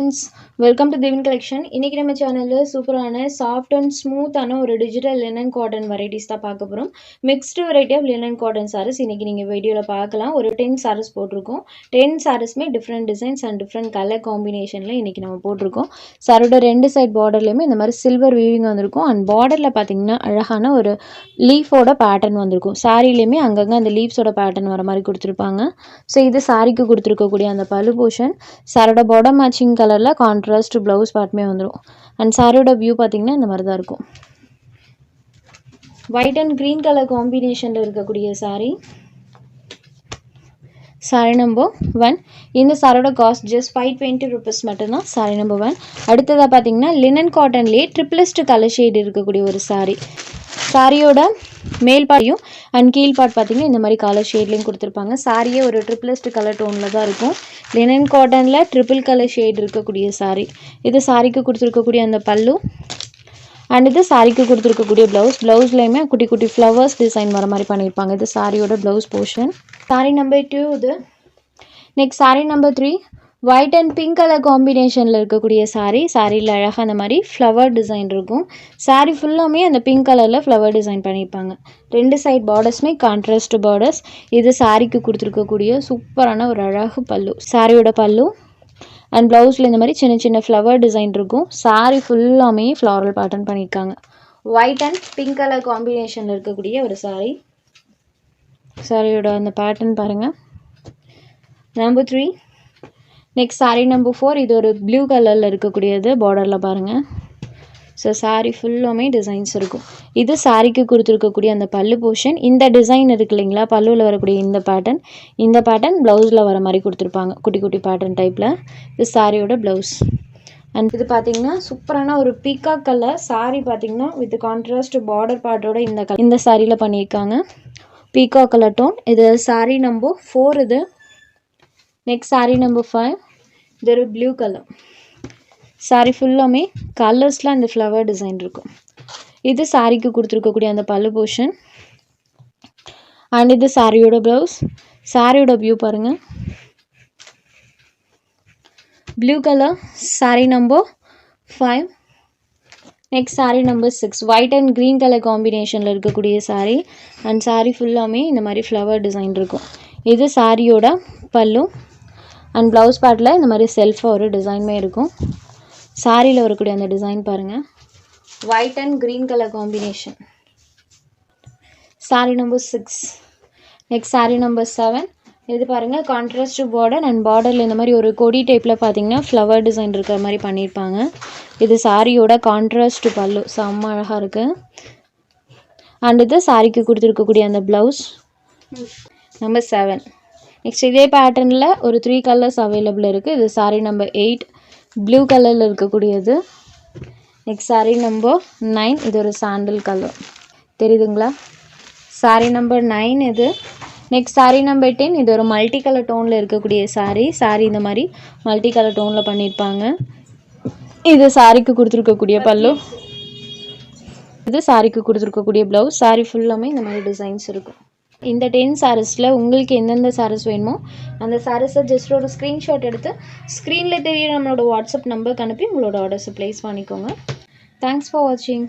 friends, welcome to Devin Collection. இன்னைக்கு நம்ம சேனல்ல சூப்பரான சாஃப்ட் அண்ட் ஸ்மூத்தான ஒரு டிஜிட்டல் லினன் காட்டன் வெரைட்டிஸ் தான் பார்க்க போறோம். Mixed variety of linen cotton saris இன்னைக்கு நீங்க வீடியோல பார்க்கலாம். ஒரு 10 சாரீஸ் போட்டிருக்கோம். 10 சாரீஸ்மே different designs and different colour காம்பினேஷன்ல இன்னைக்கு நம்ம போட்டிருக்கோம். சாரோட ரெண்டு சைடு பார்டர்லயுமே இந்த மாதிரி சில்வர் வீவிங் வந்திருக்கும். அண்ட் பார்டர்ல பாத்தீங்கன்னா அழகான ஒரு லீஃபோட பேட்டர்ன் வந்திருக்கும். சாரிலயுமே அங்கங்க அந்த லீவ்ஸோட பேட்டர்ன் வர மாதிரி கொடுத்துருப்பாங்க. ஸோ இது சாரிக்கு கொடுத்துருக்கக்கூடிய அந்த பல்லு போர்ஷன். சாரோட பாட்டம் மேட்சிங் கலரில் கான்ட்ராஸ்ட் ப்ளவுஸ் பார்ட்டுமே வந்துடும். அண்ட் சாரியோட வியூ பார்த்தீங்கன்னா இந்த மாதிரி தான் இருக்கும். ஒயிட் அண்ட் க்ரீன் கலர் காம்பினேஷனில் இருக்கக்கூடிய சாரி. Sorry number 1. இந்த சாரியோட காஸ்ட் ஜஸ்ட் 520 rupees மட்டும்தான். Sorry number 1. அடுத்ததாக பார்த்தீங்கன்னா லினன் காட்டன்லேயே ட்ரிப்ளஸ்ட் கலர் ஷேட் இருக்கக்கூடிய ஒரு சாரி. சாரியோட மேல் பார்ட்டையும் அண்ட் கீழ் பார்ட் பார்த்தீங்கன்னா இந்த மாதிரி கலர் ஷேட்லையும் கொடுத்துருப்பாங்க. சாரியே ஒரு ட்ரிப்ளஸ்ட் கலர் டோனில் தான் இருக்கும். லினன் காட்டனில் ட்ரிபிள் கலர் ஷேட் இருக்கக்கூடிய சாரி. இது சாரிக்கு கொடுத்துருக்கக்கூடிய அந்த பல்லு அண்ட் இது சாரிக்கு கொடுத்துருக்கக்கூடிய ப்ளவுஸ்லையுமே குட்டி குட்டி ஃப்ளவர்ஸ் டிசைன் வர மாதிரி பண்ணியிருப்பாங்க. இது சாரியோட ப்ளவுஸ் போர்ஷன். சாரி நம்பர் 2 இது. Next sari number 3. White and pink colour காம்பினேஷனில் இருக்கக்கூடிய சாரி. சாரியில் அழகாக அந்த மாதிரி ஃப்ளவர் டிசைன் இருக்கும். சாரி ஃபுல்லாமே அந்த பிங்க் கலரில் ஃப்ளவர் டிசைன் பண்ணியிருப்பாங்க. ரெண்டு சைட் பார்டர்ஸுமே கான்ட்ராஸ்ட் பார்டர்ஸ். இது சாரிக்கு கொடுத்துருக்கக்கூடிய சூப்பரான ஒரு அழகு பல்லு. சாரியோட பல்லு அண்ட் ப்ளவுஸில் இந்த மாதிரி சின்ன சின்ன ஃப்ளவர் டிசைன் இருக்கும். சாரி ஃபுல்லாமே ஃப்ளாரல் பேட்டர்ன் பண்ணியிருக்காங்க. ஒயிட் அண்ட் பிங்க் கலர் காம்பினேஷனில் இருக்கக்கூடிய ஒரு சாரி. சாரியோட அந்த பேட்டர்ன் பாருங்கள். நம்பர் 3. Next sari number 4. இது ஒரு ப்ளூ கலரில் இருக்கக்கூடியது. பார்டரில் பாருங்கள். ஸோ சாரி ஃபுல்லாமே டிசைன்ஸ் இருக்கும். இது சாரிக்கு கொடுத்துருக்கக்கூடிய அந்த பல்லு போர்ஷன். இந்த டிசைன் இருக்கு இல்லைங்களா, பல்லுவில் வரக்கூடிய இந்த பேட்டர்ன் ப்ளவுஸில் வர மாதிரி கொடுத்துருப்பாங்க. குட்டி குட்டி பேட்டர்ன் டைப்பில். இது சாரியோட ப்ளவுஸ். அண்ட் இது பார்த்தீங்கன்னா சூப்பரான ஒரு பீகாக் கலர் சாரி. பார்த்தீங்கன்னா வித் கான்ட்ராஸ்ட் பார்டர் பார்ட்டோட இந்த சாரியில் பண்ணியிருக்காங்க. Peacock colour tone. இது சாரி நம்பர் 4 இது. Next sari number 5. இது ஒரு ப்ளூ கலர். சாரி ஃபுல்லாமே கலர்ஸில் அந்த ஃப்ளவர் டிசைன் இருக்கும். இது சாரிக்கு கொடுத்துருக்கக்கூடிய அந்த பல்லு போர்ஷன். அண்ட் இது சாரியோட ப்ளவுஸ். சாரியோட வியூ பாருங்கள். Blue colour sorry number 5. Next sari number 6. White and green colour காம்பினேஷனில் இருக்கக்கூடிய சாரி. அண்ட் சாரி ஃபுல்லாமே இந்த மாதிரி ஃப்ளவர் டிசைன் இருக்கும். இது சாரியோட பல்லு அண்ட் ப்ளவுஸ் பார்ட்டில் இந்த மாதிரி செல்ஃபாக ஒரு டிசைனுமே இருக்கும். சாரியில் வரக்கூடிய அந்த டிசைன் பாருங்கள். White and green colour combination. Sorry number 6. Next sari number 7. இது பாருங்கள் கான்ட்ராஸ்ட் பார்டர் அண்ட் பார்டரில் இந்த மாதிரி ஒரு கொடி டைப்பில் பார்த்தீங்கன்னா ஃப்ளவர் டிசைன் இருக்கிற மாதிரி பண்ணியிருப்பாங்க. இது சாரியோட கான்ட்ராஸ்ட் பல்லு. செம்ம அழகாக இருக்குது. அண்ட் இது சாரிக்கு கொடுத்துருக்கக்கூடிய அந்த ப்ளவுஸ். நம்பர் 7. நெக்ஸ்ட் இதே பேட்டர்னில் ஒரு 3 கலர்ஸ் அவைலபிள் இருக்குது. இது சாரி நம்பர் 8. ப்ளூ கலரில் இருக்கக்கூடியது. Next sari number 9. இது ஒரு சாண்டல் கலர். தெரியுதுங்களா? சாரி நம்பர் 9 இது. Next sari number 10. இது ஒரு மல்டி கலர் டோனில் இருக்கக்கூடிய சாரி. சாரி இந்த மாதிரி மல்டி கலர் டோனில் பண்ணியிருப்பாங்க. இது சாரிக்கு கொடுத்துருக்கக்கூடிய பல்லு. இது சாரிக்கு கொடுத்துருக்கக்கூடிய ப்ளவுஸ். சாரி ஃபுல்லாமே இந்த மாதிரி டிசைன்ஸ் இருக்கும். இந்த 10 சாரீஸில் உங்களுக்கு எந்தெந்த சாரீஸ் வேணுமோ அந்த சாரீஸை ஜஸ்ட் ஒரு ஸ்க்ரீன்ஷாட் எடுத்து ஸ்க்ரீனில் தெரிய நம்மளோட வாட்ஸ்அப் நம்பருக்கு அனுப்பி உங்களோட ஆர்டர்ஸை ப்ளேஸ் பண்ணிக்கோங்க. தேங்க்ஸ் ஃபார் வாட்சிங்.